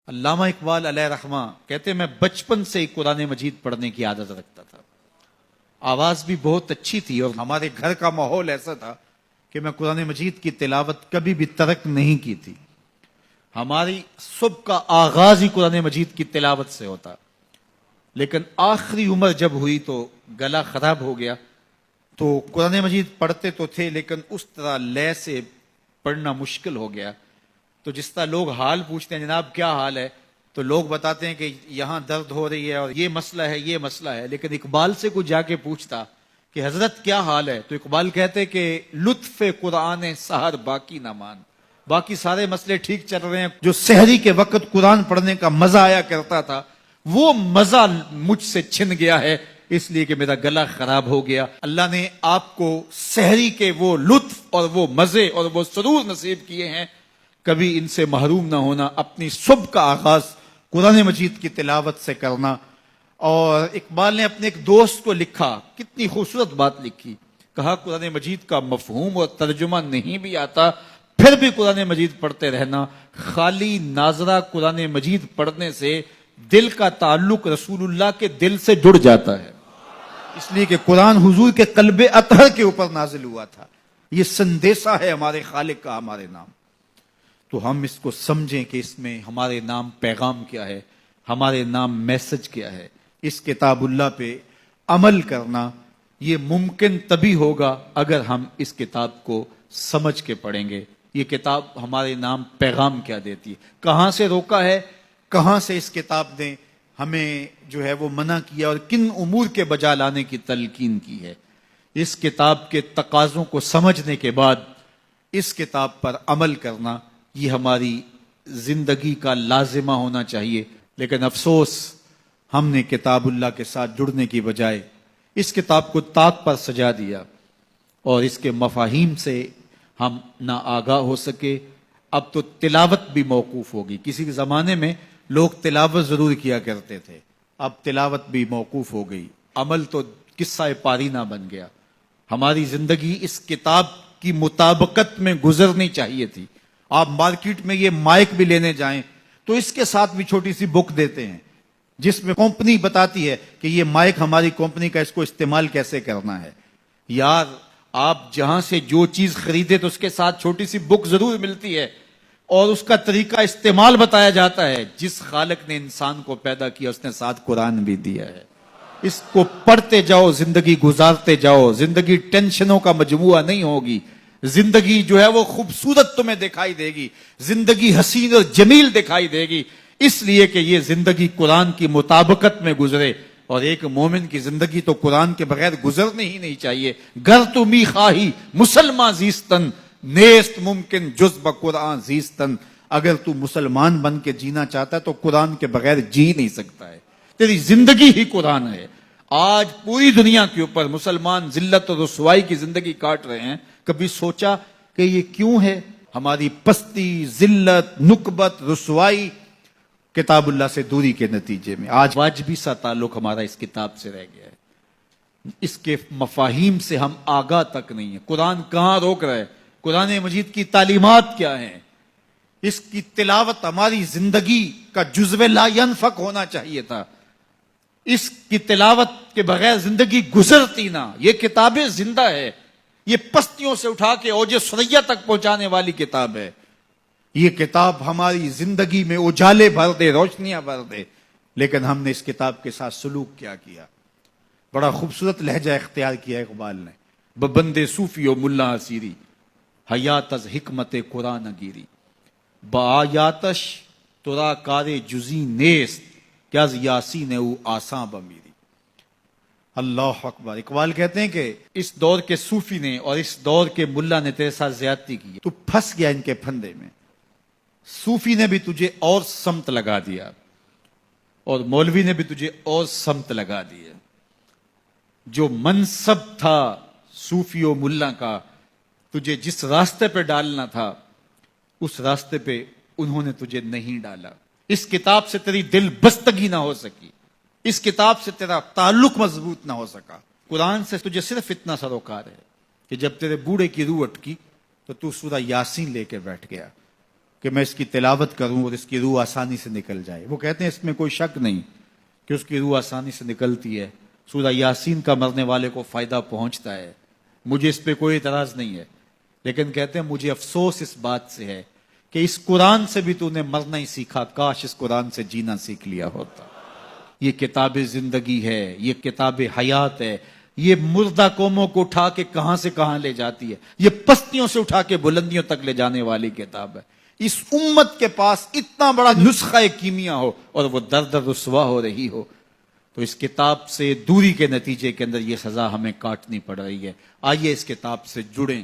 علامہ اقبال علیہ رحمہ کہتے ہیں میں بچپن سے ہی قرآن مجید پڑھنے کی عادت رکھتا تھا. آواز بھی بہت اچھی تھی اور ہمارے گھر کا ماحول ایسا تھا کہ میں قرآن مجید کی تلاوت کبھی بھی ترک نہیں کی تھی. ہماری صبح کا آغاز ہی قرآن مجید کی تلاوت سے ہوتا. لیکن آخری عمر جب ہوئی تو گلا خراب ہو گیا تو قرآن مجید پڑھتے تو تھے لیکن اس طرح لے سے پڑھنا مشکل ہو گیا. تو جس طرح لوگ حال پوچھتے ہیں جناب کیا حال ہے تو لوگ بتاتے ہیں کہ یہاں درد ہو رہی ہے اور یہ مسئلہ ہے یہ مسئلہ ہے. لیکن اقبال سے کوئی جا کے پوچھتا کہ حضرت کیا حال ہے تو اقبال کہتے کہ لطف قرآن سحر باقی نہ مان. باقی سارے مسئلے ٹھیک چل رہے ہیں. جو سحری کے وقت قرآن پڑھنے کا مزہ آیا کرتا تھا وہ مزہ مجھ سے چھن گیا ہے اس لیے کہ میرا گلا خراب ہو گیا. اللہ نے آپ کو سحری کے وہ لطف اور وہ مزے اور وہ سرور نصیب کیے ہیں. کبھی ان سے محروم نہ ہونا. اپنی صبح کا آغاز قرآن مجید کی تلاوت سے کرنا. اور اقبال نے اپنے ایک دوست کو لکھا, کتنی خوبصورت بات لکھی. کہا قرآن مجید کا مفہوم اور ترجمہ نہیں بھی آتا پھر بھی قرآن مجید پڑھتے رہنا. خالی ناظرہ قرآن مجید پڑھنے سے دل کا تعلق رسول اللہ کے دل سے جڑ جاتا ہے. اس لیے کہ قرآن حضور کے قلب اطہر کے اوپر نازل ہوا تھا. یہ سندیسہ ہے ہمارے خالق کا ہمارے نام. تو ہم اس کو سمجھیں کہ اس میں ہمارے نام پیغام کیا ہے, ہمارے نام میسج کیا ہے. اس کتاب اللہ پہ عمل کرنا یہ ممکن تبھی ہوگا اگر ہم اس کتاب کو سمجھ کے پڑھیں گے. یہ کتاب ہمارے نام پیغام کیا دیتی ہے, کہاں سے روکا ہے, کہاں سے اس کتاب نے ہمیں جو ہے وہ منع کیا اور کن امور کے بجا لانے کی تلقین کی ہے. اس کتاب کے تقاضوں کو سمجھنے کے بعد اس کتاب پر عمل کرنا یہ ہماری زندگی کا لازمہ ہونا چاہیے. لیکن افسوس ہم نے کتاب اللہ کے ساتھ جڑنے کی بجائے اس کتاب کو طاق پر سجا دیا اور اس کے مفاہیم سے ہم نہ آگاہ ہو سکے. اب تو تلاوت بھی موقوف ہوگی. کسی کے زمانے میں لوگ تلاوت ضرور کیا کرتے تھے, اب تلاوت بھی موقوف ہو گئی. عمل تو قصہ پارینہ بن گیا. ہماری زندگی اس کتاب کی مطابقت میں گزرنی چاہیے تھی. آپ مارکیٹ میں یہ مائک بھی لینے جائیں تو اس کے ساتھ بھی چھوٹی سی بک دیتے ہیں جس میں کمپنی بتاتی ہے کہ یہ مائک ہماری کمپنی کا, اس کو استعمال کیسے کرنا ہے. یار آپ جہاں سے جو چیز خریدے تو اس کے ساتھ چھوٹی سی بک ضرور ملتی ہے اور اس کا طریقہ استعمال بتایا جاتا ہے. جس خالق نے انسان کو پیدا کیا اس نے ساتھ قرآن بھی دیا ہے. اس کو پڑھتے جاؤ, زندگی گزارتے جاؤ. زندگی ٹینشنوں کا مجموعہ نہیں ہوگی. زندگی جو ہے وہ خوبصورت تمہیں دکھائی دے گی. زندگی حسین اور جمیل دکھائی دے گی اس لیے کہ یہ زندگی قرآن کی مطابقت میں گزرے. اور ایک مومن کی زندگی تو قرآن کے بغیر گزرنے ہی نہیں چاہیے. گر تو می خواہی مسلمان زیستن نیست ممکن جز بقرآن زیستن. اگر تو مسلمان بن کے جینا چاہتا ہے تو قرآن کے بغیر جی نہیں سکتا ہے. تیری زندگی ہی قرآن ہے. آج پوری دنیا کے اوپر مسلمان ذلت اور رسوائی کی زندگی کاٹ رہے ہیں. کبھی سوچا کہ یہ کیوں ہے؟ ہماری پستی, ذلت, نکبت, رسوائی کتاب اللہ سے دوری کے نتیجے میں. آج واجبی سا تعلق ہمارا اس کتاب سے رہ گیا ہے. اس کے مفاہیم سے ہم آگاہ تک نہیں ہیں. قرآن کہاں روک رہا ہے, قرآن مجید کی تعلیمات کیا ہیں. اس کی تلاوت ہماری زندگی کا جزو لا ینفک ہونا چاہیے تھا. اس کی تلاوت کے بغیر زندگی گزرتی نہ. یہ کتابیں زندہ ہے. یہ پستیوں سے اٹھا کے اوج ثریا تک پہنچانے والی کتاب ہے. یہ کتاب ہماری زندگی میں اجالے بھر دے, روشنیاں بھر دے. لیکن ہم نے اس کتاب کے ساتھ سلوک کیا کیا. بڑا خوبصورت لہجہ اختیار کیا اقبال نے. ببندے صوفی و ملا اسیری حیات از حکمت قرآن گیری بآیاتش ترا کار جزی نیست کیا از یاسین او آساں بمیری. اللہ اکبر. اقبال کہتے ہیں کہ اس دور کے صوفی نے اور اس دور کے ملا نے تیرے ساتھ زیادتی کی. تو پھنس گیا ان کے پھندے میں. صوفی نے بھی تجھے اور سمت لگا دیا اور مولوی نے بھی تجھے اور سمت لگا دیا. جو منصب تھا صوفی و ملا کا, تجھے جس راستے پہ ڈالنا تھا اس راستے پہ انہوں نے تجھے نہیں ڈالا. اس کتاب سے تیری دل بستگی نہ ہو سکی. اس کتاب سے تیرا تعلق مضبوط نہ ہو سکا. قرآن سے تجھے صرف اتنا سروکار ہے کہ جب تیرے بوڑھے کی روح اٹکی تو تو سورہ یاسین لے کے بیٹھ گیا. کہ میں اس کی تلاوت کروں اور اس کی روح آسانی سے نکل جائے. وہ کہتے ہیں اس میں کوئی شک نہیں کہ اس کی روح آسانی سے نکلتی ہے. سورہ یاسین کا مرنے والے کو فائدہ پہنچتا ہے, مجھے اس پہ کوئی اعتراض نہیں ہے, لیکن کہتے ہیں مجھے افسوس اس بات سے ہے کہ اس قرآن سے بھی تو نے مرنا ہی سیکھا, کاش اس قرآن سے جینا سیکھ لیا ہوتا. یہ کتاب زندگی ہے, یہ کتاب حیات ہے, یہ مردہ قوموں کو اٹھا کے کہاں سے کہاں لے جاتی ہے, یہ پستیوں سے اٹھا کے بلندیوں تک لے جانے والی کتاب ہے. اس امت کے پاس اتنا بڑا نسخہ کیمیا ہو اور وہ در در رسوا ہو رہی ہو, تو اس کتاب سے دوری کے نتیجے کے اندر یہ سزا ہمیں کاٹنی پڑ رہی ہے. آئیے اس کتاب سے جڑیں.